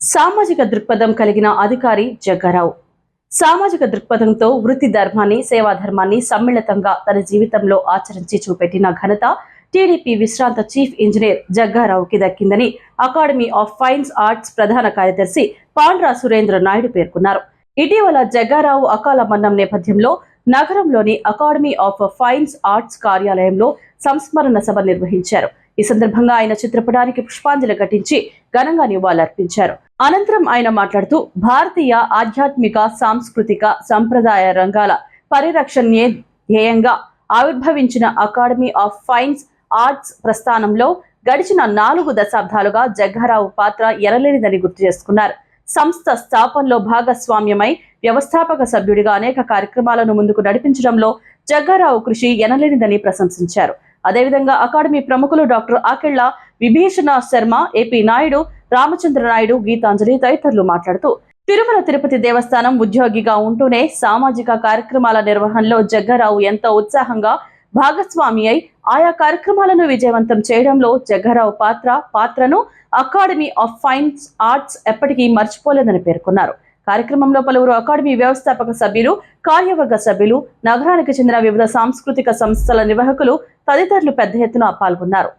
సామాజిక దృక్పథం కలిగిన అధికారి జగ్గారావు. సామాజిక దృక్పథంతో వృత్తి ధర్మాన్ని, సేవా ధర్మాన్ని సమ్మిళితంగా తన జీవితంలో ఆచరించి చూపెట్టిన ఘనత టీడీపీ విశ్రాంత చీఫ్ ఇంజనీర్ జగ్గారావుకి దక్కిందని అకాడమీ ఆఫ్ ఫైన్ ఆర్ట్స్ ప్రధాన కార్యదర్శి పాండ్రా సురేంద్ర నాయుడు పేర్కొన్నారు. ఇటీవల జగ్గారావు అకాల మరణం నేపథ్యంలో నగరంలోని అకాడమీ ఆఫ్ ఫైన్ ఆర్ట్స్ కార్యాలయంలో సంస్మరణ సభ నిర్వహించారు. ఈ సందర్భంగా ఆయన చిత్రపటానికి పుష్పాంజలి ఘటించి ఘనంగా నివాళులర్పించారు. అనంతరం ఆయన మాట్లాడుతూ భారతీయ ఆధ్యాత్మిక, సాంస్కృతిక, సంప్రదాయ రంగాల పరిరక్షణే ధ్యేయంగా ఆవిర్భవించిన అకాడమీ ఆఫ్ ఫైన్ ఆర్ట్స్ ప్రస్థానంలో గడిచిన 4 దశాబ్దాలుగా జగ్గారావు పాత్ర ఎనలేనిదని గుర్తు చేసుకున్నారు. సంస్థ స్థాపనలో భాగస్వామ్యమై వ్యవస్థాపక సభ్యుడిగా అనేక కార్యక్రమాలను ముందుకు నడిపించడంలో జగ్గారావు కృషి ఎనలేనిదని ప్రశంసించారు. అదేవిధంగా అకాడమీ ప్రముఖులు డాక్టర్ ఆకెళ్ల విభీషణ శర్మ, ఏపీ నాయుడు, రామచంద్ర నాయుడు, గీతాంజలి తదితరులు మాట్లాడుతూ తిరుమల తిరుపతి దేవస్థానం ఉద్యోగిగా ఉంటూనే సామాజిక కార్యక్రమాల నిర్వహణలో జగ్గారావు ఎంతో ఉత్సాహంగా భాగస్వామి అయి ఆయా కార్యక్రమాలను విజయవంతం చేయడంలో జగ్గారావు పాత్రను అకాడమీ ఆఫ్ ఫైన్ ఆర్ట్స్ ఎప్పటికీ మర్చిపోలేదని పేర్కొన్నారు. కార్యక్రమంలో పలువురు అకాడమీ వ్యవస్థాపక సభ్యులు, కార్యవర్గ సభ్యులు, నగరానికి చెందిన వివిధ సాంస్కృతిక సంస్థల నిర్వాహకులు తదితరులు పెద్ద ఎత్తున పాల్గొన్నారు.